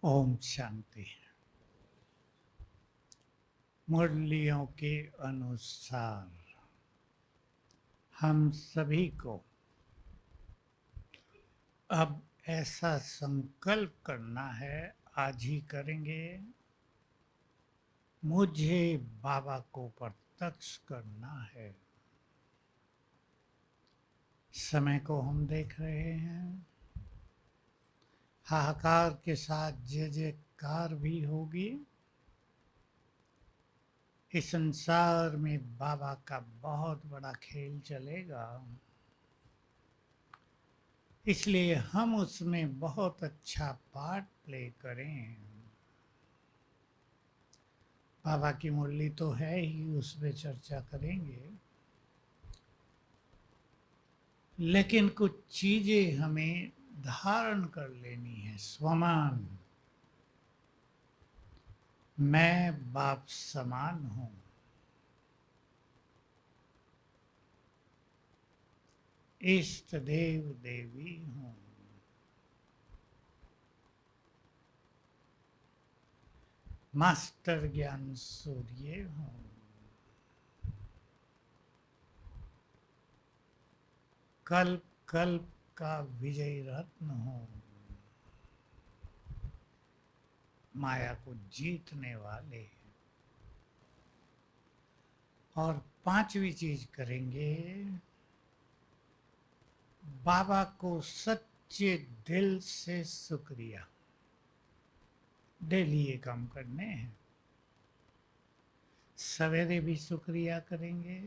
ओम शांति। मुरलियों के अनुसार हम सभी को अब ऐसा संकल्प करना है, आज ही करेंगे, मुझे बाबा को प्रत्यक्ष करना है। समय को हम देख रहे हैं, हाहाकार के साथ जय जयकार भी होगी। इस संसार में बाबा का बहुत बड़ा खेल चलेगा, इसलिए हम उसमें बहुत अच्छा पार्ट प्ले करें। बाबा की मुरली तो है ही, उस पर चर्चा करेंगे, लेकिन कुछ चीजें हमें धारण कर लेनी है। स्वमान, मैं बाप समान हूं। इष्ट देव देवी हूं। मास्टर ज्ञान सूर्य हूं। कल्प कल्प का विजय रत्न हूं। माया को जीतने वाले। और पांचवी चीज करेंगे, बाबा को सच्चे दिल से शुक्रिया। डेली ये काम करने हैं, सवेरे भी शुक्रिया करेंगे,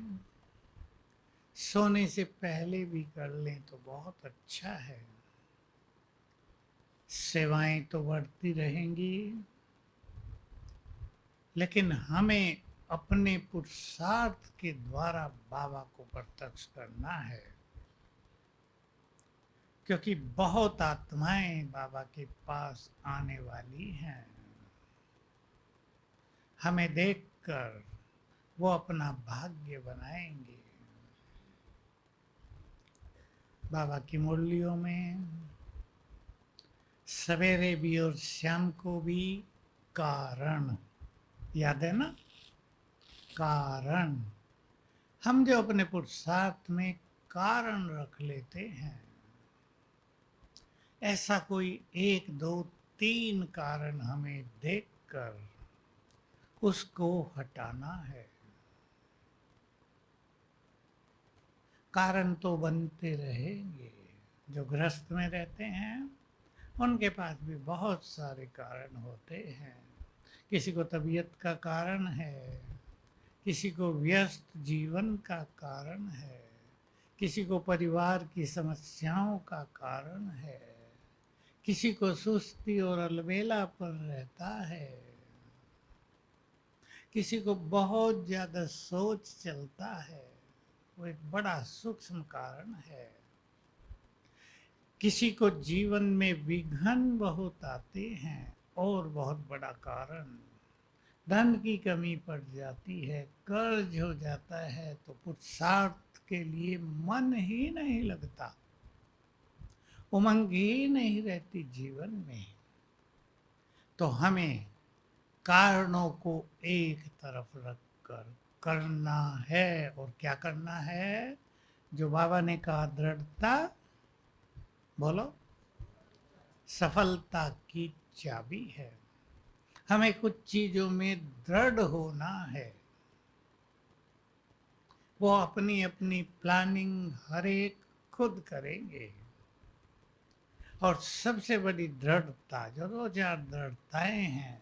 सोने से पहले भी कर लें तो बहुत अच्छा है। सेवाएं तो बढ़ती रहेंगी, लेकिन हमें अपने पुरुषार्थ के द्वारा बाबा को प्रत्यक्ष करना है, क्योंकि बहुत आत्माएं बाबा के पास आने वाली हैं। हमें देखकर वो अपना भाग्य बनाएंगे। बाबा की मुरलियों में सवेरे भी और शाम को भी कारण याद है ना। कारण, हम जो अपने पुरुषार्थ में कारण रख लेते हैं, ऐसा कोई एक दो तीन कारण हमें देखकर उसको हटाना है। कारण तो बनते रहेंगे। जो गृहस्थ में रहते हैं उनके पास भी बहुत सारे कारण होते हैं। किसी को तबीयत का कारण है, किसी को व्यस्त जीवन का कारण है, किसी को परिवार की समस्याओं का कारण है, किसी को सुस्ती और अलबेलापन रहता है, किसी को बहुत ज्यादा सोच चलता है, वो एक बड़ा सूक्ष्म कारण है। किसी को जीवन में विघ्न बहुत आते हैं और बहुत बड़ा कारण, धन की कमी पड़ जाती है, कर्ज हो जाता है, तो पुरुषार्थ के लिए मन ही नहीं लगता, उमंग ही नहीं रहती जीवन में। तो हमें कारणों को एक तरफ रखकर करना है। और क्या करना है? जो बाबा ने कहा, दृढ़ता, बोलो, सफलता की चाबी है। हमें कुछ चीजों में दृढ़ होना है। वो अपनी अपनी प्लानिंग हर एक खुद करेंगे। और सबसे बड़ी दृढ़ता, जो दो चार दृढ़ताएं हैं,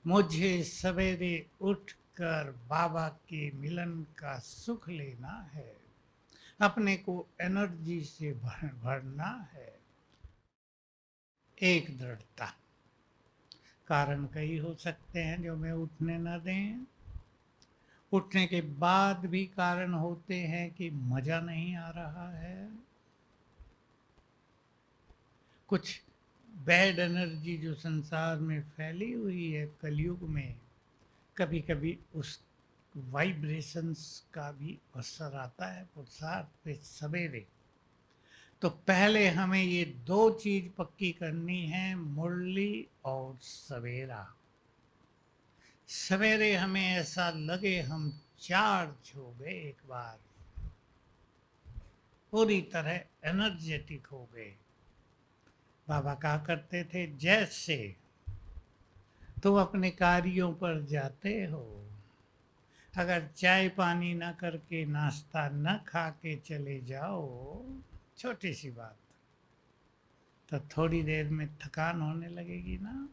मुझे सवेरे उठकर बाबा के मिलन का सुख लेना है, अपने को एनर्जी से भरना है। एक दृढ़ता। कारण कई हो सकते हैं जो मैं उठने न दें। उठने के बाद भी कारण होते हैं कि मजा नहीं आ रहा है, कुछ बैड एनर्जी जो संसार में फैली हुई है कलयुग में, कभी कभी उस वाइब्रेशंस का भी असर आता है पुरुषार्थ पे सवेरे। तो पहले हमें ये दो चीज पक्की करनी है, मुरली और सवेरा। सवेरे हमें ऐसा लगे हम चार्ज हो गए, एक बार पूरी तरह एनर्जेटिक हो गए। बाबा कहा करते थे, जैसे तुम अपने कार्यों पर जाते हो, अगर चाय पानी ना करके, नाश्ता न खा के चले जाओ, छोटी सी बात, तो थोड़ी देर में थकान होने लगेगी ना।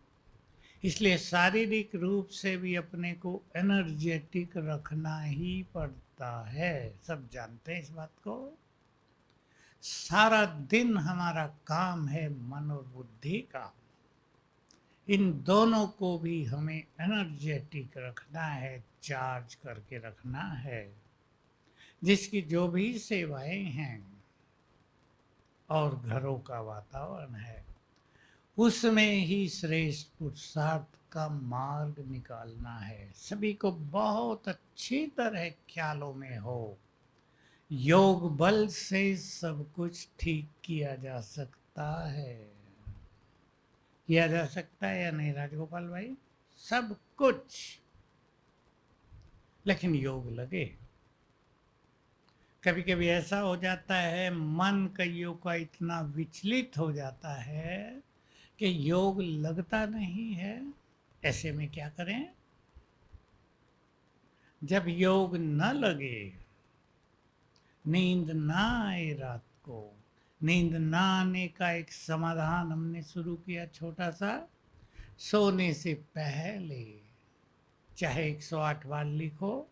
इसलिए शारीरिक रूप से भी अपने को एनर्जेटिक रखना ही पड़ता है। सब जानते हैं इस बात को। सारा दिन हमारा काम है मन और बुद्धि का, इन दोनों को भी हमें एनर्जेटिक रखना है, चार्ज करके रखना है। जिसकी जो भी सेवाएं हैं और घरों का वातावरण है, उसमें ही श्रेष्ठ पुरुषार्थ का मार्ग निकालना है। सभी को बहुत अच्छी तरह ख्यालों में हो, योग बल से सब कुछ ठीक किया जा सकता है। किया जा सकता है या नहीं राजगोपाल भाई? सब कुछ, लेकिन योग लगे। कभी कभी ऐसा हो जाता है, मन कईयों का इतना विचलित हो जाता है कि योग लगता नहीं है। ऐसे में क्या करें? जब योग न लगे, नींद ना आए रात को, नींद ना आने का एक समाधान हमने शुरू किया छोटा सा। सोने से पहले चाहे 108 बार लिखो,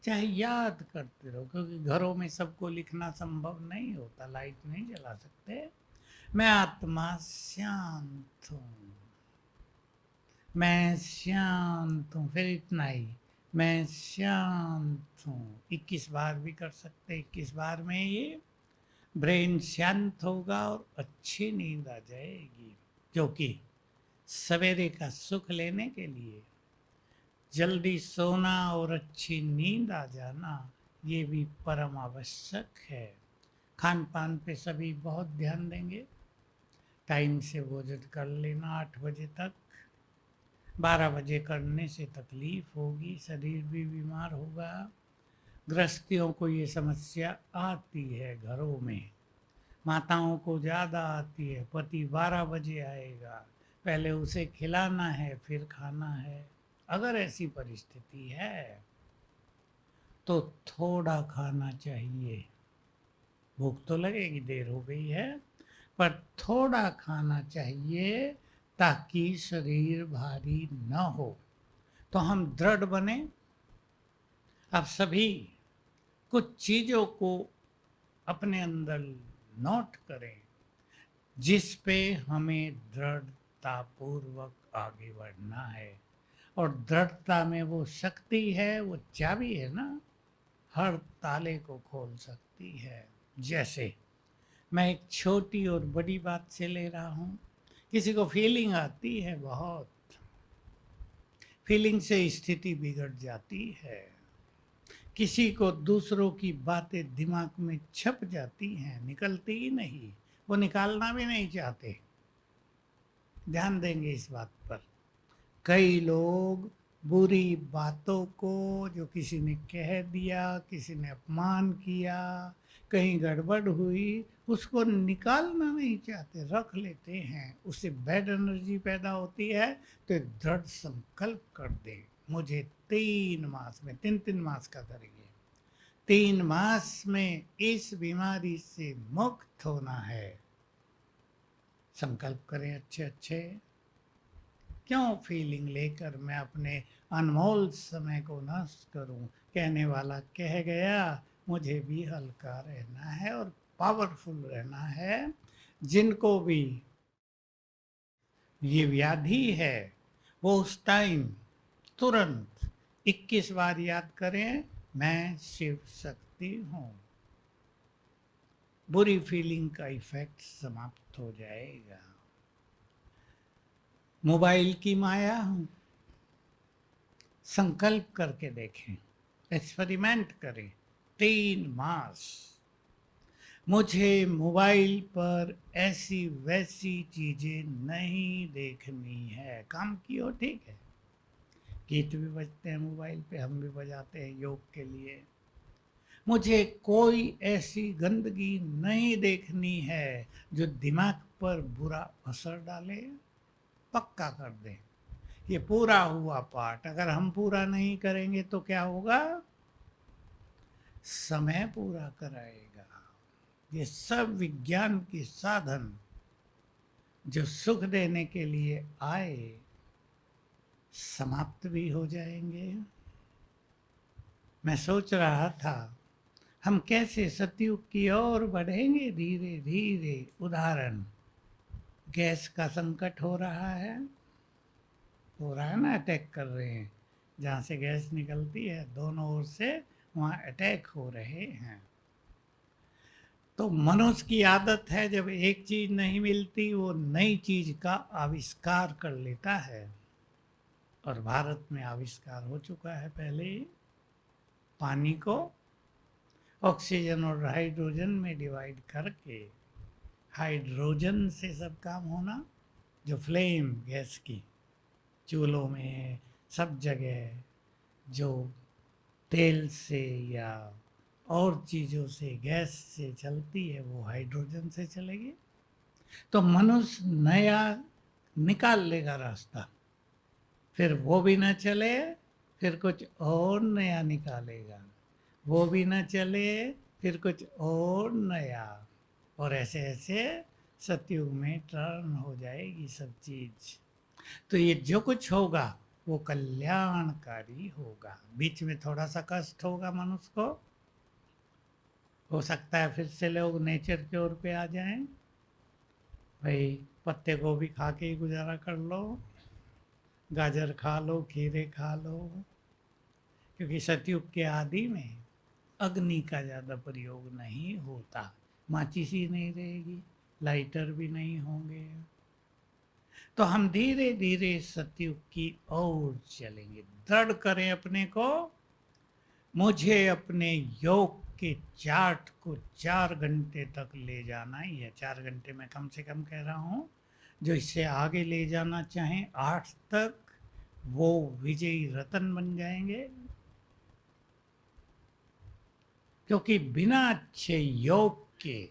चाहे याद करते रहो, क्योंकि घरों में सबको लिखना संभव नहीं होता, लाइट नहीं जला सकते। मैं आत्मा शांत हूँ, मैं शांत हूँ, फिर इतना ही, मैं शांत हूँ। 21 बार भी कर सकते। 21 बार में ये ब्रेन शांत होगा और अच्छी नींद आ जाएगी। क्योंकि सवेरे का सुख लेने के लिए जल्दी सोना और अच्छी नींद आ जाना, ये भी परम आवश्यक है। खान पान पे सभी बहुत ध्यान देंगे, टाइम से भोजन कर लेना 8 बजे तक। 12 बजे करने से तकलीफ होगी, शरीर भी बीमार होगा। गृहस्थियों को ये समस्या आती है, घरों में माताओं को ज़्यादा आती है। पति 12 बजे आएगा, पहले उसे खिलाना है फिर खाना है। अगर ऐसी परिस्थिति है तो थोड़ा खाना चाहिए। भूख तो लगेगी, देर हो गई है, पर थोड़ा खाना चाहिए ताकि शरीर भारी न हो, तो हम दृढ़ बने। अब सभी कुछ चीजों को अपने अंदर नोट करें, जिस पे हमें दृढ़ता पूर्वक आगे बढ़ना है। और दृढ़ता में वो शक्ति है, वो चाबी है ना, हर ताले को खोल सकती है। जैसे मैं एक छोटी और बड़ी बात से ले रहा हूँ। किसी को फीलिंग आती है, बहुत फीलिंग से स्थिति बिगड़ जाती है। किसी को दूसरों की बातें दिमाग में छप जाती हैं, निकलती ही नहीं, वो निकालना भी नहीं चाहते। ध्यान देंगे इस बात पर। कई लोग बुरी बातों को, जो किसी ने कह दिया, किसी ने अपमान किया, कहीं गड़बड़ हुई, उसको निकालना नहीं चाहते, रख लेते हैं। उससे बैड एनर्जी पैदा होती है। तो एक दृढ़ संकल्प कर दे, मुझे 3 मास में, 3 मास का करेंगे, 3 मास में इस बीमारी से मुक्त होना है। संकल्प करें अच्छे अच्छे। क्यों फीलिंग लेकर मैं अपने अनमोल समय को नष्ट करूं? कहने वाला कह गया, मुझे भी हल्का रहना है और पावरफुल रहना है। जिनको भी ये व्याधि है, वो उस टाइम तुरंत 21 बार याद करें, मैं शिव शक्ति हूं। बुरी फीलिंग का इफेक्ट समाप्त हो जाएगा। मोबाइल की माया हूं, संकल्प करके देखें, एक्सपेरिमेंट करें 3 मास। मुझे मोबाइल पर ऐसी वैसी चीज़ें नहीं देखनी है। काम की हो ठीक है, गीत भी बजते हैं मोबाइल पे, हम भी बजाते हैं योग के लिए। मुझे कोई ऐसी गंदगी नहीं देखनी है जो दिमाग पर बुरा असर डाले, पक्का कर दे। ये पूरा हुआ पाठ, अगर हम पूरा नहीं करेंगे तो क्या होगा? समय पूरा कराएगा। ये सब विज्ञान के साधन जो सुख देने के लिए आए, समाप्त भी हो जाएंगे। मैं सोच रहा था हम कैसे सतयुग की ओर बढ़ेंगे धीरे धीरे। उदाहरण, गैस का संकट हो रहा है ना, अटैक कर रहे हैं। जहाँ से गैस निकलती है दोनों ओर से, वहाँ अटैक हो रहे हैं। तो मनुष्य की आदत है, जब एक चीज नहीं मिलती वो नई चीज का आविष्कार कर लेता है। और भारत में आविष्कार हो चुका है पहले ही। पानी को ऑक्सीजन और हाइड्रोजन में डिवाइड करके, हाइड्रोजन से सब काम होना, जो फ्लेम गैस की चूल्हों में सब जगह जो तेल से या और चीज़ों से गैस से चलती है, वो हाइड्रोजन से चलेगी। तो मनुष्य नया निकाल लेगा रास्ता, फिर वो भी ना चले, फिर कुछ और नया निकालेगा, वो भी ना चले, फिर कुछ और नया, और ऐसे ऐसे सतयुग में टर्न हो जाएगी सब चीज। तो ये जो कुछ होगा वो कल्याणकारी होगा। बीच में थोड़ा सा कष्ट होगा मनुष्य को, हो सकता है फिर से लोग नेचर की ओर पे आ जाएं, भाई पत्ते गोभी खा के ही गुजारा कर लो, गाजर खा लो, खीरे खा लो। क्योंकि सतयुग के आदि में अग्नि का ज़्यादा प्रयोग नहीं होता, माचिस ही नहीं रहेगी, लाइटर भी नहीं होंगे। तो हम धीरे धीरे सतयुग की ओर चलेंगे। दृढ़ करें अपने को। मुझे अपने योग के चार्ट को 4 घंटे तक ले जाना ही है। 4 घंटे में कम से कम कह रहा हूँ। जो इससे आगे ले जाना चाहें 8 तक, वो विजयी रतन बन जाएंगे। क्योंकि बिना अच्छे योग के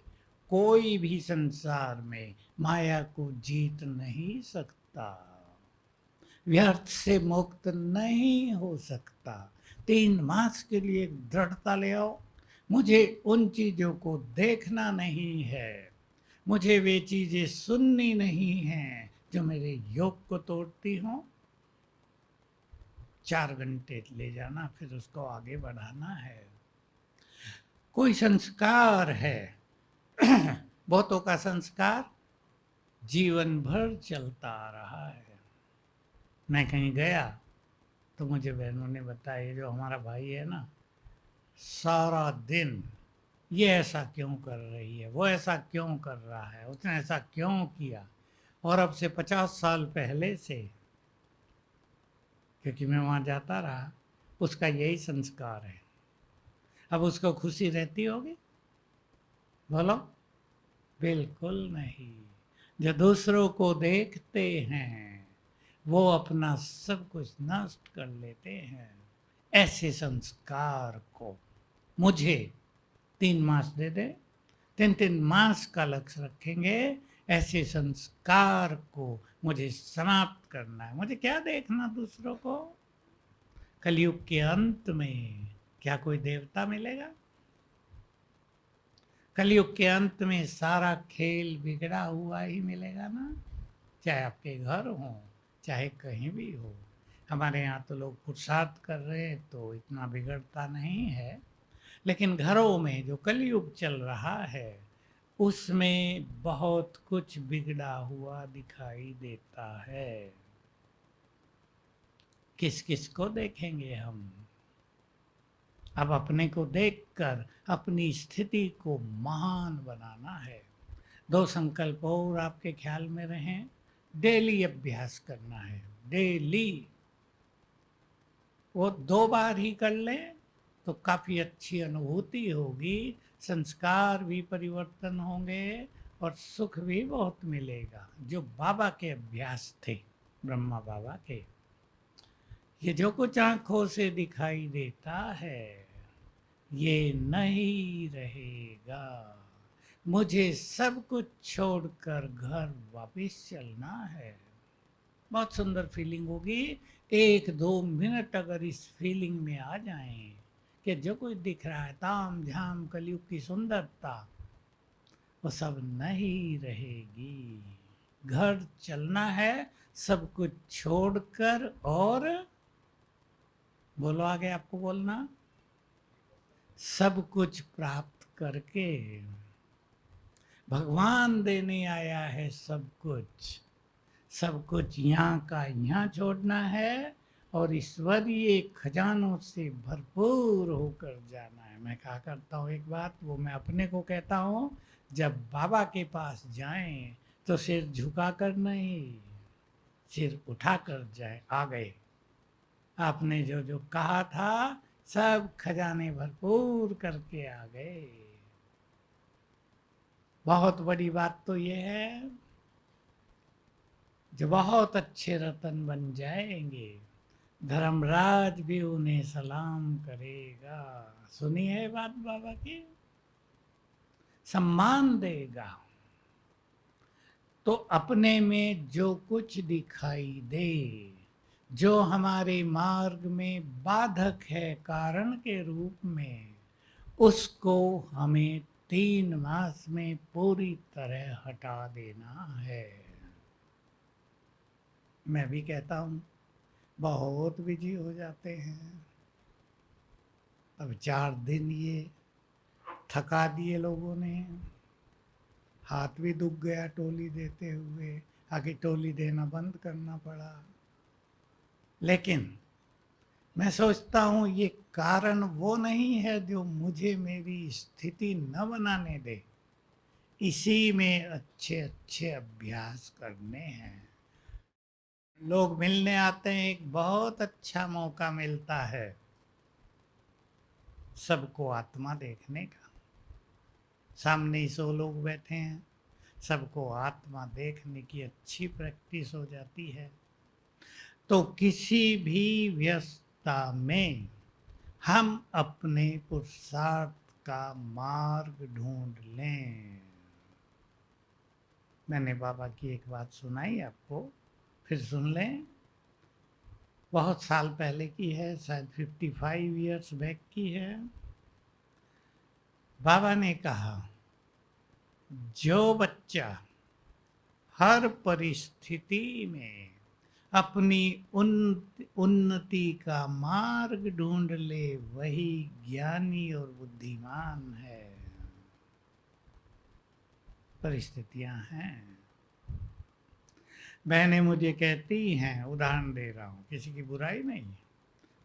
कोई भी संसार में माया को जीत नहीं सकता, व्यर्थ से मुक्त नहीं हो सकता। 3 मास के लिए दृढ़ता ले आओ। मुझे उन चीजों को देखना नहीं है, मुझे वे चीजें सुननी नहीं है जो मेरे योग को तोड़ती हों। 4 घंटे ले जाना, फिर उसको आगे बढ़ाना है। कोई संस्कार है बहुतों का संस्कार जीवन भर चलता आ रहा है। मैं कहीं गया तो मुझे बहनों ने बताया, जो हमारा भाई है ना, सारा दिन ये ऐसा क्यों कर रही है, वो ऐसा क्यों कर रहा है, उसने ऐसा क्यों किया। और अब से 50 साल पहले से, क्योंकि मैं वहाँ जाता रहा, उसका यही संस्कार है। अब उसको खुशी रहती होगी? बोलो, बिल्कुल नहीं। जो दूसरों को देखते हैं वो अपना सब कुछ नष्ट कर लेते हैं। ऐसे संस्कार को मुझे 3 मास दे दे, 3 मास का लक्ष्य रखेंगे। ऐसे संस्कार को मुझे समाप्त करना है। मुझे क्या देखना दूसरों को। कलयुग के अंत में क्या कोई देवता मिलेगा? कलयुग के अंत में सारा खेल बिगड़ा हुआ ही मिलेगा ना, चाहे आपके घर हो, चाहे कहीं भी हो। हमारे यहाँ तो लोग पुरुषार्थ कर रहे हैं तो इतना बिगड़ता नहीं है, लेकिन घरों में जो कलयुग चल रहा है उसमें बहुत कुछ बिगड़ा हुआ दिखाई देता है। किस किस को देखेंगे हम? अब अपने को देखकर अपनी स्थिति को महान बनाना है। 2 संकल्प और आपके ख्याल में रहें। डेली अभ्यास करना है, डेली। वो 2 बार ही कर लें तो काफ़ी अच्छी अनुभूति होगी। संस्कार भी परिवर्तन होंगे और सुख भी बहुत मिलेगा। जो बाबा के अभ्यास थे, ब्रह्मा बाबा के, ये जो कुछ आंखों से दिखाई देता है ये नहीं रहेगा। मुझे सब कुछ छोड़कर घर वापस चलना है। बहुत सुंदर फीलिंग होगी। 1-2 मिनट अगर इस फीलिंग में आ जाएं कि जो कुछ दिख रहा है, ताम झाम कलयुग की सुंदरता, वो सब नहीं रहेगी। घर चलना है सब कुछ छोड़कर, और बोलो आगे आपको बोलना, सब कुछ प्राप्त करके। भगवान देने आया है सब कुछ। सब कुछ यहाँ का यहाँ छोड़ना है और ईश्वरीय खजानों से भरपूर होकर जाना है। मैं कहा करता हूँ एक बात, वो मैं अपने को कहता हूँ, जब बाबा के पास जाएं तो सिर झुकाकर नहीं, सिर उठाकर जाए। आ गए, आपने जो जो कहा था सब खजाने भरपूर करके आ गए। बहुत बड़ी बात तो ये है, जो बहुत अच्छे रतन बन जाएंगे, धर्मराज भी उन्हें सलाम करेगा। सुनी है बात बाबा की, सम्मान देगा। तो अपने में जो कुछ दिखाई दे, जो हमारे मार्ग में बाधक है कारण के रूप में, उसको हमें 3 मास में पूरी तरह हटा देना है। मैं भी कहता हूँ बहुत बिजी हो जाते हैं। अब 4 दिन ये थका दिए लोगों ने, हाथ भी दुख गया टोली देते हुए, आगे टोली देना बंद करना पड़ा। लेकिन मैं सोचता हूँ ये कारण वो नहीं है जो मुझे मेरी स्थिति न बनाने दे, इसी में अच्छे अच्छे अभ्यास करने हैं। लोग मिलने आते हैं, एक बहुत अच्छा मौका मिलता है सबको आत्मा देखने का। सामने ही 100 लोग बैठे हैं, सबको आत्मा देखने की अच्छी प्रैक्टिस हो जाती है। तो किसी भी व्यस्तता में हम अपने पुरुषार्थ का मार्ग ढूंढ लें। मैंने बाबा की एक बात सुनाई आपको, फिर सुन लें। बहुत साल पहले की है, शायद 55 इयर्स बैक की है। बाबा ने कहा, जो बच्चा हर परिस्थिति में अपनी उन्नति का मार्ग ढूंढ ले, वही ज्ञानी और बुद्धिमान है। परिस्थितियां हैं। बहनें मुझे कहती हैं, उदाहरण दे रहा हूँ, किसी की बुराई नहीं,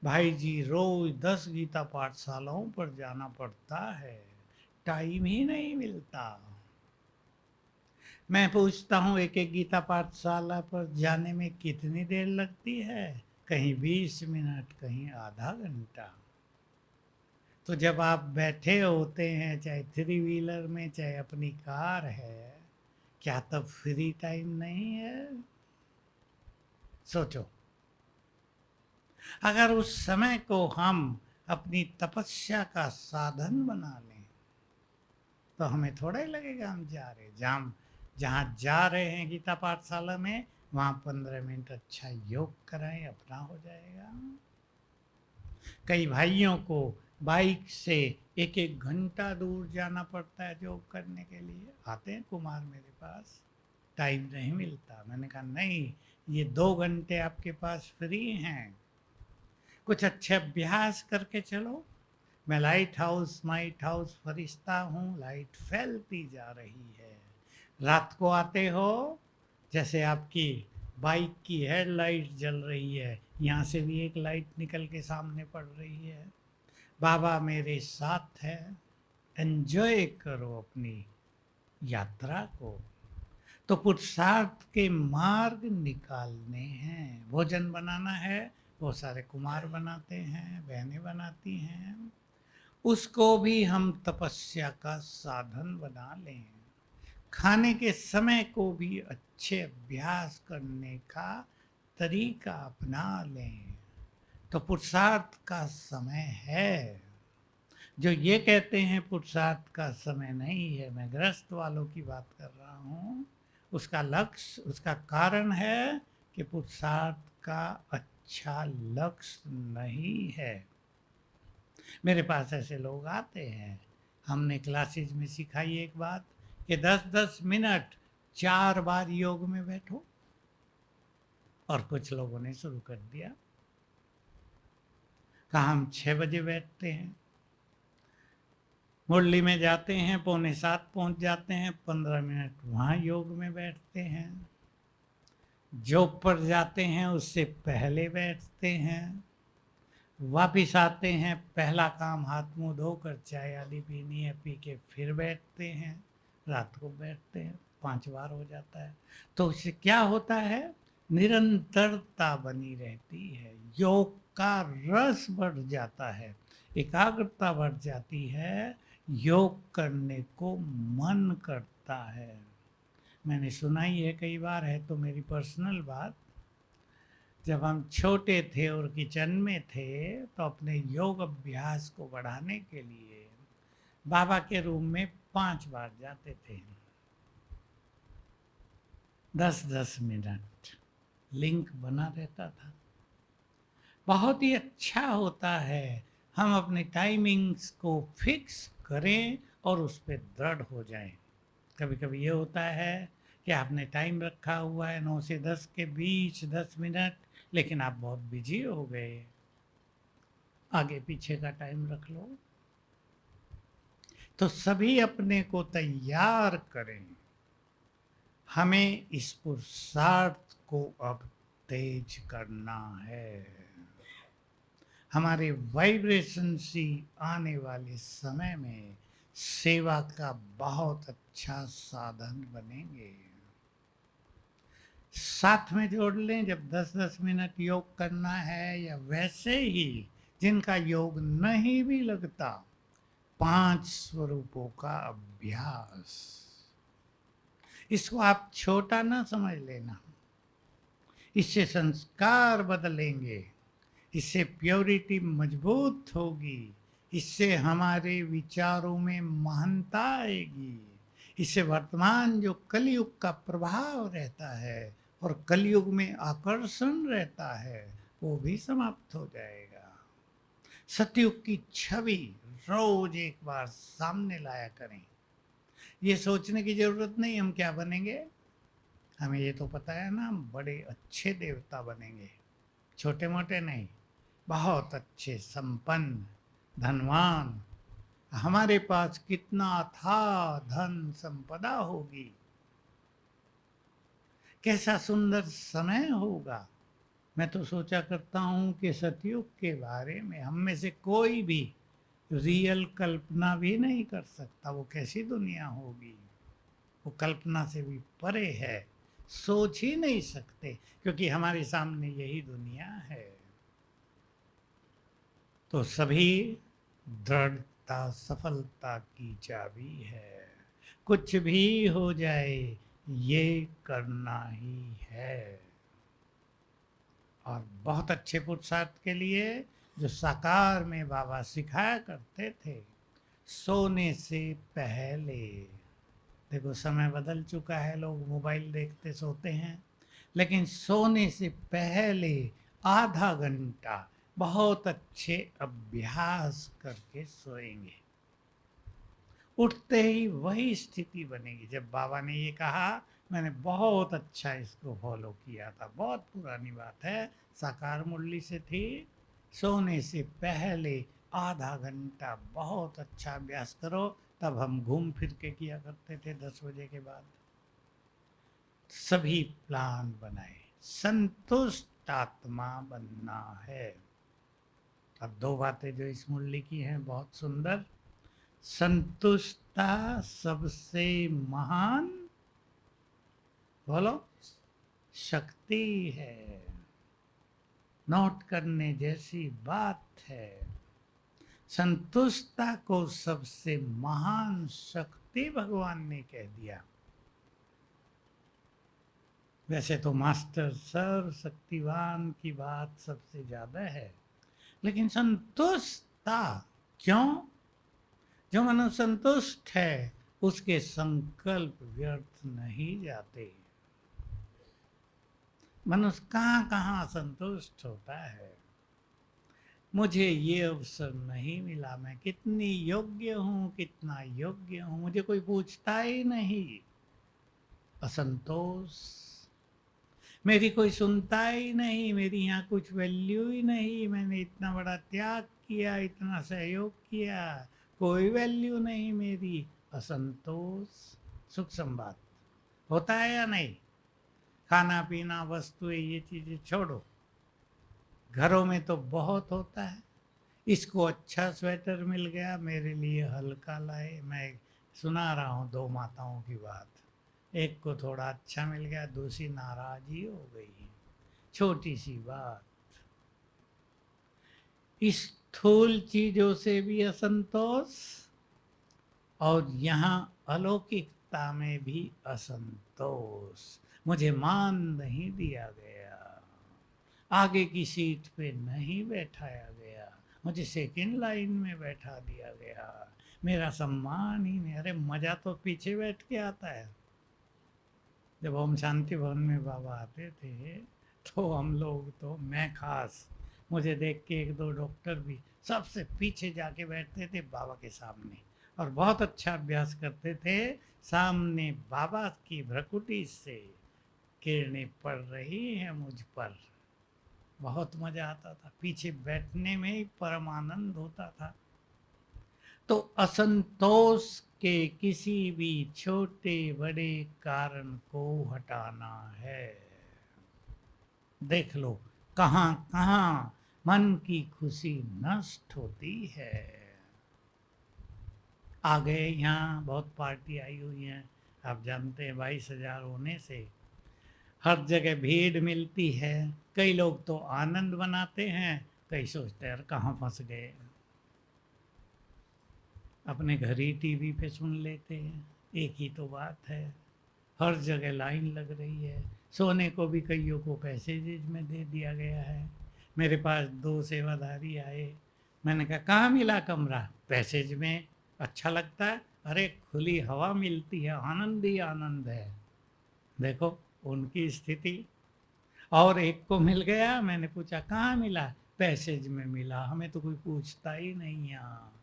भाई जी रोज 10 गीता पाठशालाओं पर जाना पड़ता है, टाइम ही नहीं मिलता। मैं पूछता हूँ एक एक गीता पाठशाला पर जाने में कितनी देर लगती है? कहीं 20 मिनट, कहीं आधा घंटा। तो जब आप बैठे होते हैं, चाहे 3 व्हीलर में, चाहे अपनी कार है, क्या तब फ्री टाइम नहीं है? सोचो, अगर उस समय को हम अपनी तपस्या का साधन बना लें तो हमें थोड़ा ही लगेगा हम जा रहे। जहाँ जा रहे हैं गीता पाठशाला में, वहाँ 15 मिनट अच्छा योग कराएं, अपना हो जाएगा। कई भाइयों को बाइक से 1-1 घंटा दूर जाना पड़ता है योग करने के लिए। आते हैं कुमार मेरे पास, टाइम नहीं मिलता। मैंने कहा नहीं, ये 2 घंटे आपके पास फ्री हैं, कुछ अच्छे अभ्यास करके चलो। मैं लाइट हाउस फरिश्ता हूँ, लाइट फैलती जा रही है। रात को आते हो, जैसे आपकी बाइक की हेडलाइट जल रही है, यहाँ से भी एक लाइट निकल के सामने पड़ रही है। बाबा मेरे साथ है, एंजॉय करो अपनी यात्रा को। तो पुरुषार्थ के मार्ग निकालने हैं। भोजन बनाना है, वो सारे कुमार बनाते हैं, बहनें बनाती हैं। उसको भी हम तपस्या का साधन बना लें। खाने के समय को भी अच्छे अभ्यास करने का तरीका अपना लें, तो पुरुषार्थ का समय है। जो ये कहते हैं पुरुषार्थ का समय नहीं है, मैं गृहस्थ वालों की बात कर रहा हूँ, उसका लक्ष्य, उसका कारण है कि पुरुषार्थ का अच्छा लक्ष्य नहीं है। मेरे पास ऐसे लोग आते हैं, हमने क्लासेज में सिखाई एक बात कि 10-10 मिनट 4 बार योग में बैठो, और कुछ लोगों ने शुरू कर दिया, कहा हम 6 बजे बैठते हैं, मुरली में जाते हैं 6:45 पहुंच जाते हैं, 15 मिनट वहाँ योग में बैठते हैं, जॉब पर जाते हैं उससे पहले बैठते हैं, वापिस आते हैं, पहला काम हाथ मुंह धोकर चाय आदि पीनी है, पी के फिर बैठते हैं, रात को बैठते हैं, 5 बार हो जाता है। तो उससे क्या होता है, निरंतरता बनी रहती है, योग का रस बढ़ जाता है, एकाग्रता बढ़ जाती है, योग करने को मन करता है। मैंने सुना ही है कई बार, है तो मेरी पर्सनल बात, जब हम छोटे थे और किचन में थे तो अपने योग अभ्यास को बढ़ाने के लिए बाबा के रूम में 5 बार जाते थे, 10-10 मिनट, लिंक बना रहता था। बहुत ही अच्छा होता है हम अपने टाइमिंग्स को फिक्स करें और उस पर दृढ़ हो जाएं। कभी कभी ये होता है कि आपने टाइम रखा हुआ है 9 से 10 के बीच 10 मिनट, लेकिन आप बहुत बिजी हो गए, आगे पीछे का टाइम रख लो। तो सभी अपने को तैयार करें, हमें इस पुरुषार्थ को अब तेज करना है। हमारे वाइब्रेशन से आने वाले समय में सेवा का बहुत अच्छा साधन बनेंगे। साथ में जोड़ लें, जब 10-10 मिनट योग करना है, या वैसे ही जिनका योग नहीं भी लगता, 5 स्वरूपों का अभ्यास, इसको आप छोटा ना समझ लेना, इससे संस्कार बदलेंगे, इससे प्योरिटी मजबूत होगी, इससे हमारे विचारों में महानता आएगी, इससे वर्तमान जो कलयुग का प्रभाव रहता है और कलयुग में आकर्षण रहता है वो भी समाप्त हो जाएगा। सतयुग की छवि रोज एक बार सामने लाया करें। ये सोचने की जरूरत नहीं हम क्या बनेंगे, हमें ये तो पता है ना, हम बड़े अच्छे देवता बनेंगे, छोटे मोटे नहीं, बहुत अच्छे, संपन्न, धनवान, हमारे पास कितना था धन संपदा होगी, कैसा सुंदर समय होगा। मैं तो सोचा करता हूँ कि सतयुग के बारे में हम में से कोई भी रियल कल्पना भी नहीं कर सकता, वो कैसी दुनिया होगी, वो कल्पना से भी परे है, सोच ही नहीं सकते, क्योंकि हमारे सामने यही दुनिया है। तो सभी दृढ़ता सफलता की चाबी है, कुछ भी हो जाए ये करना ही है। और बहुत अच्छे पुरुषार्थ के लिए जो साकार में बाबा सिखाया करते थे, सोने से पहले, देखो समय बदल चुका है, लोग मोबाइल देखते सोते हैं, लेकिन सोने से पहले आधा घंटा बहुत अच्छे अभ्यास करके सोएंगे, उठते ही वही स्थिति बनेगी। जब बाबा ने ये कहा, मैंने बहुत अच्छा इसको फॉलो किया था, बहुत पुरानी बात है, साकार मुरली से थी, सोने से पहले आधा घंटा बहुत अच्छा अभ्यास करो। तब हम घूम फिर के किया करते थे 10 बजे के बाद। सभी प्लान बनाए, संतुष्ट आत्मा बनना है। अब 2 बातें जो इस मुरली की हैं बहुत सुंदर, संतुष्टता सबसे महान, बोलो, शक्ति है, नोट करने जैसी बात है। संतुष्टता को सबसे महान शक्ति भगवान ने कह दिया। वैसे तो मास्टर सर्वशक्तिवान की बात सबसे ज्यादा है, लेकिन संतुष्टता क्यों? जो मनुष्य संतुष्ट है उसके संकल्प व्यर्थ नहीं जाते। मनुष्य कहाँ कहाँ संतुष्ट होता है। मुझे ये अवसर नहीं मिला, मैं कितनी योग्य हूँ, कितना योग्य हूँ, मुझे कोई पूछता ही नहीं। असंतोष। मेरी कोई सुनता ही नहीं, मेरी यहाँ कुछ वैल्यू ही नहीं, मैंने इतना बड़ा त्याग किया, इतना सहयोग किया, कोई वैल्यू नहीं मेरी। असंतोष। सुख संवाद होता है या नहीं? खाना पीना वस्तुएं ये चीजें छोड़ो, घरों में तो बहुत होता है। इसको अच्छा स्वेटर मिल गया, मेरे लिए हल्का लाए। मैं सुना रहा हूँ दो माताओं की बात। एक को थोड़ा अच्छा मिल गया, दूसरी नाराज ही हो गई। छोटी सी बात। स्थूल चीजों से भी असंतोष, और यहाँ अलौकिकता में भी असंतोष। मुझे मान नहीं दिया गया, आगे की सीट पे नहीं बैठाया गया, मुझे सेकंड लाइन में बैठा दिया गया, मेरा सम्मान ही नहीं। अरे मजा तो पीछे बैठ के आता है। जब ओम शांति भवन में बाबा आते थे तो हम लोग तो, मैं खास, मुझे देख के एक दो डॉक्टर भी सबसे पीछे जाके बैठते थे बाबा के सामने, और बहुत अच्छा अभ्यास करते थे। सामने बाबा की भ्रकुटी से किरणें पड़ रही हैं मुझ पर। बहुत मजा आता था, पीछे बैठने में ही परम आनंद होता था। तो असंतोष के किसी भी छोटे बड़े कारण को हटाना है। देख लो कहाँ कहाँ मन की खुशी नष्ट होती है। आ गए यहाँ, बहुत पार्टी आई हुई है, आप जानते हैं 22,000 होने से हर जगह भीड़ मिलती है। कई लोग तो आनंद मनाते हैं, कई सोचते हैं कहाँ फंस गए। अपने घर ही टीवी पे सुन लेते हैं, एक ही तो बात है। हर जगह लाइन लग रही है, सोने को भी कईयों को पैसेजेज में दे दिया गया है। मेरे पास दो सेवाधारी आए, मैंने कहा कहाँ मिला कमरा? पैसेज में। अच्छा लगता है? अरे खुली हवा मिलती है, आनंद ही आनंद है। देखो उनकी स्थिति। और एक को मिल गया, मैंने पूछा कहाँ मिला? पैसेज में मिला। हमें तो कोई पूछता ही नहीं यहाँ,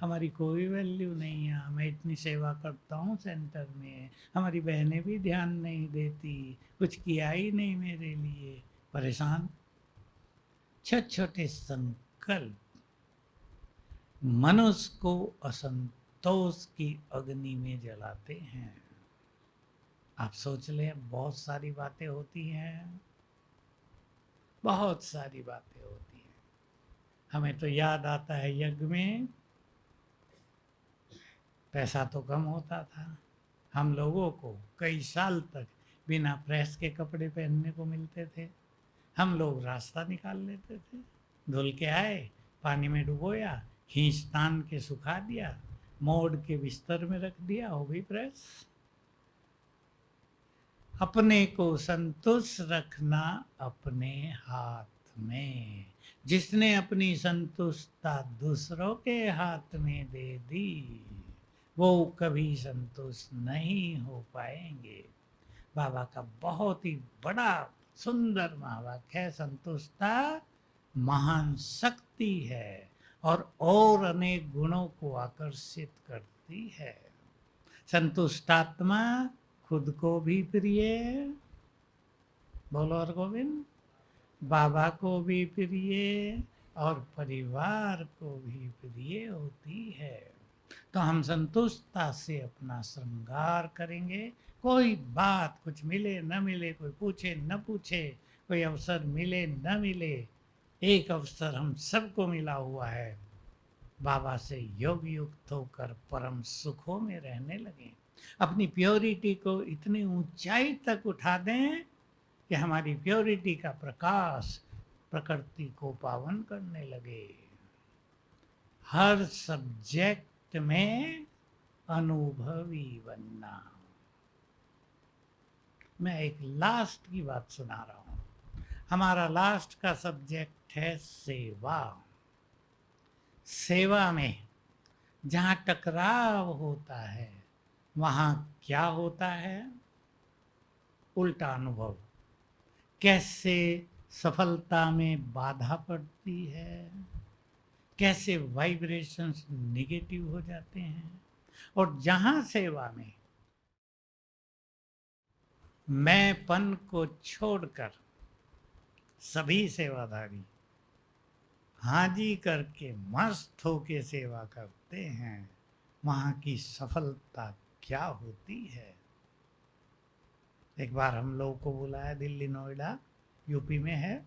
हमारी कोई वैल्यू नहीं है। मैं इतनी सेवा करता हूँ सेंटर में, हमारी बहनें भी ध्यान नहीं देती, कुछ किया ही नहीं मेरे लिए। परेशान। छोटे छोटे संकल्प मनुष्य को असंतोष की अग्नि में जलाते हैं। आप सोच लें, बहुत सारी बातें होती हैं, बहुत सारी बातें होती हैं। हमें तो याद आता है यज्ञ में पैसा तो कम होता था, हम लोगों को कई साल तक बिना प्रेस के कपड़े पहनने को मिलते थे। हम लोग रास्ता निकाल लेते थे, धुल के आए, पानी में डुबोया, खींच तान के सुखा दिया, मोड़ के बिस्तर में रख दिया, हो गई प्रेस। अपने को संतुष्ट रखना अपने हाथ में। जिसने अपनी संतुष्टता दूसरों के हाथ में दे दी, वो कभी संतुष्ट नहीं हो पाएंगे। बाबा का बहुत ही बड़ा सुंदर महावाक्य है, संतुष्टता महान शक्ति है और अनेक गुणों को आकर्षित करती है। संतुष्टात्मा खुद को भी प्रिय, बोलो और गोविंद, बाबा को भी प्रिय और परिवार को भी प्रिय होती है। तो हम संतुष्टता से अपना श्रृंगार करेंगे। कोई बात कुछ मिले न मिले, कोई पूछे न पूछे, कोई अवसर मिले न मिले, एक अवसर हम सबको मिला हुआ है, बाबा से योग युक्त होकर परम सुखों में रहने लगे। अपनी प्योरिटी को इतनी ऊंचाई तक उठा दें कि हमारी प्योरिटी का प्रकाश प्रकृति को पावन करने लगे। हर सब्जेक्ट में अनुभवी बनना। मैं एक लास्ट की बात सुना रहा हूं। हमारा लास्ट का सब्जेक्ट है सेवा। सेवा में जहां टकराव होता है वहां क्या होता है? उल्टा अनुभव। कैसे सफलता में बाधा पड़ती है, कैसे वाइब्रेशंस नेगेटिव हो जाते हैं। और जहां सेवा में मैंपन को छोड़कर सभी सेवाधारी हाजी करके मस्त होके सेवा करते हैं, वहां की सफलता क्या होती है। एक बार हम लोग को बुलाया, दिल्ली नोएडा यूपी में है,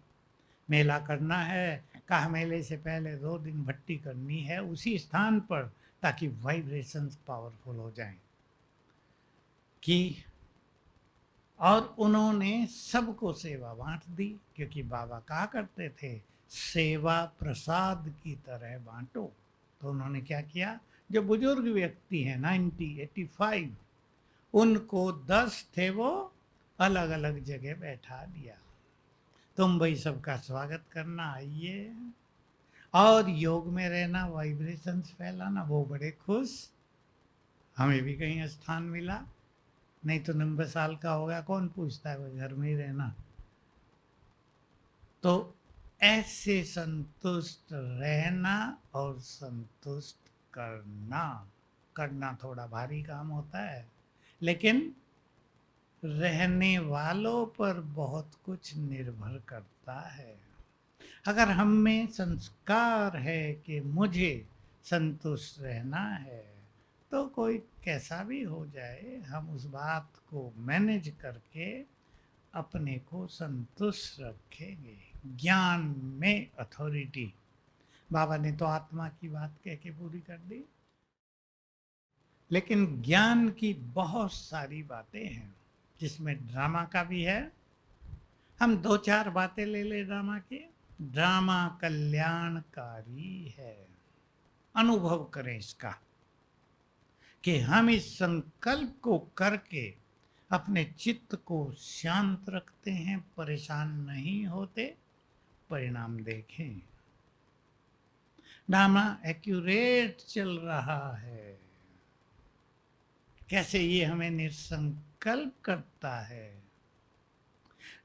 मेला करना है। कहा मेले से पहले 2 दिन भट्टी करनी है उसी स्थान पर, ताकि वाइब्रेशंस पावरफुल हो जाएं। कि और उन्होंने सबको सेवा बांट दी, क्योंकि बाबा कहा करते थे सेवा प्रसाद की तरह बांटो। तो उन्होंने क्या किया, जो बुजुर्ग व्यक्ति हैं 85 उनको 10 थे वो अलग अलग जगह बैठा दिया। तुम भाई सबका स्वागत करना, आइए। और योग में रहना, वाइब्रेशंस फैलाना। वो बड़े खुश, हमें भी कहीं स्थान मिला। नहीं तो 90 साल का हो गया, कौन पूछता है, वो घर में ही रहना। तो ऐसे संतुष्ट रहना और संतुष्ट करना, करना थोड़ा भारी काम होता है, लेकिन रहने वालों पर बहुत कुछ निर्भर करता है। अगर हम में संस्कार है कि मुझे संतुष्ट रहना है, तो कोई कैसा भी हो जाए, हम उस बात को मैनेज करके अपने को संतुष्ट रखेंगे। ज्ञान में अथॉरिटी। बाबा ने तो आत्मा की बात कह के पूरी कर दी, लेकिन ज्ञान की बहुत सारी बातें हैं, जिसमें ड्रामा का भी है। हम 2-4 बातें ले ले ड्रामा की। ड्रामा कल्याणकारी है। अनुभव करें इसका कि हम इस संकल्प को करके अपने चित्त को शांत रखते हैं, परेशान नहीं होते। परिणाम देखें, ड्रामा एक्यूरेट चल रहा है। कैसे ये हमें निसंकल्प करता है।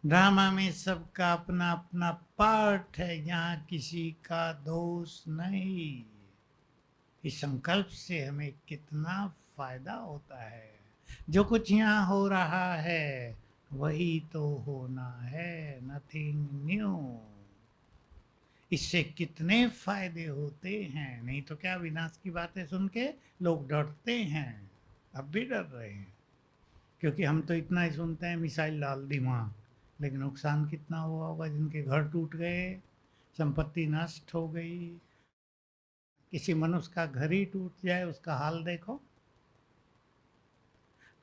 ड्रामा में सबका अपना अपना पार्ट है, यहाँ किसी का दोष नहीं। इस संकल्प से हमें कितना फायदा होता है। जो कुछ यहाँ हो रहा है वही तो होना है, नथिंग न्यू। इससे कितने फायदे होते हैं। नहीं तो क्या, विनाश की बातें सुन के लोग डरते हैं, अब भी डर रहे हैं। क्योंकि हम तो इतना ही सुनते हैं, मिसाइल डाल दी वहाँ, लेकिन नुकसान कितना हुआ होगा। जिनके घर टूट गए, संपत्ति नष्ट हो गई। किसी मनुष्य का घर ही टूट जाए, उसका हाल देखो।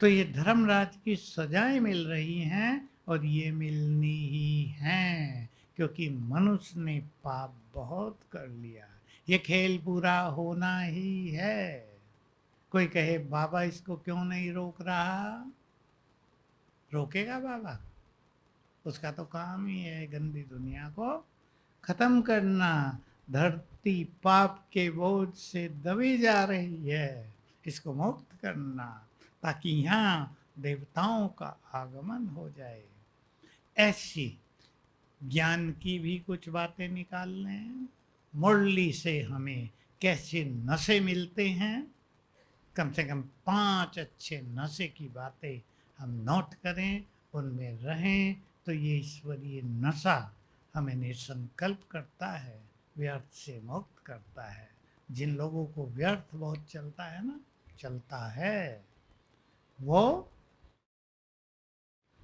तो ये धर्मराज की सजाएं मिल रही हैं, और ये मिलनी ही हैं, क्योंकि मनुष्य ने पाप बहुत कर लिया। ये खेल पूरा होना ही है। कोई कहे बाबा इसको क्यों नहीं रोक रहा? रोकेगा बाबा? उसका तो काम ही है गंदी दुनिया को खत्म करना। धरती पाप के बोझ से दबी जा रही है, इसको मुक्त करना, ताकि यहाँ देवताओं का आगमन हो जाए। ऐसी ज्ञान की भी कुछ बातें निकाल लें। मुरली से हमें कैसे नशे मिलते हैं, कम से कम 5 अच्छे नशे की बातें हम नोट करें, उनमें रहें, तो ये ईश्वरीय नशा हमें निसंकल्प करता है, व्यर्थ से मुक्त करता है। जिन लोगों को व्यर्थ बहुत चलता है ना, चलता है, वो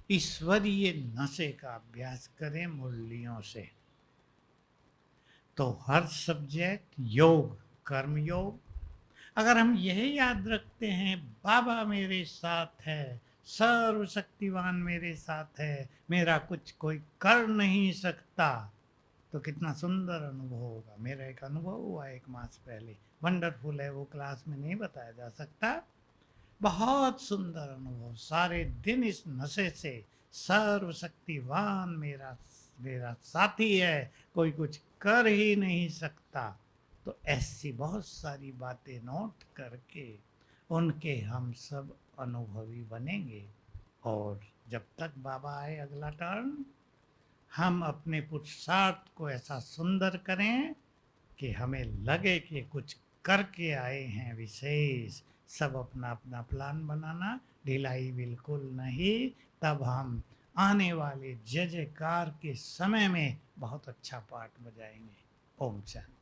ईश्वरीय नशे का अभ्यास करें मुरलियों से। तो हर सब्जेक्ट योग, कर्म योग, अगर हम यही याद रखते हैं, बाबा मेरे साथ है, सर्वशक्तिवान मेरे साथ है, मेरा कुछ कोई कर नहीं सकता, तो कितना सुंदर अनुभव होगा। मेरा एक अनुभव हुआ 1 मास पहले, वंडरफुल है वो, क्लास में नहीं बताया जा सकता। बहुत सुंदर अनुभव, सारे दिन इस नशे से, सर्वशक्तिवान मेरा मेरा साथी है, कोई कुछ कर ही नहीं सकता। तो ऐसी बहुत सारी बातें नोट करके उनके हम सब अनुभवी बनेंगे। और जब तक बाबा आए अगला टर्न, हम अपने पुरुषार्थ को ऐसा सुंदर करें कि हमें लगे कि कुछ करके आए हैं विशेष। सब अपना अपना प्लान बनाना, ढिलाई बिल्कुल नहीं। तब हम आने वाले जय जयकार के समय में बहुत अच्छा पाठ बजाएंगे। ओम शांति।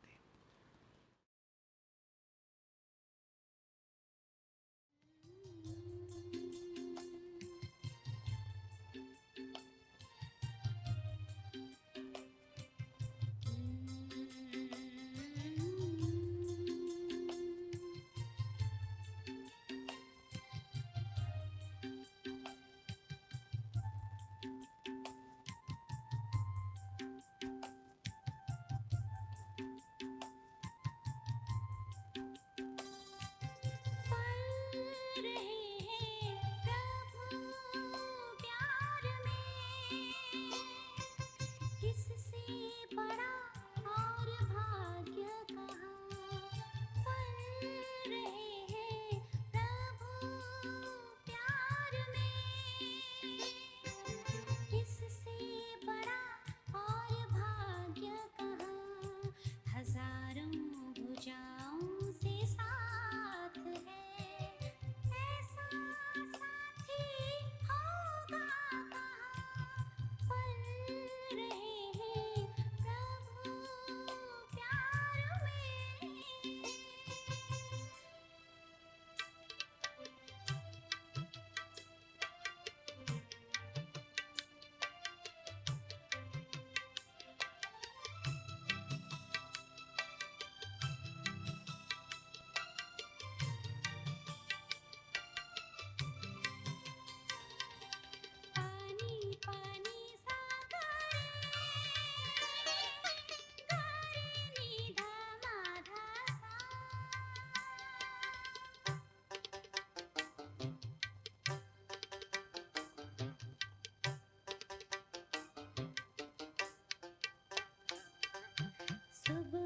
सुबह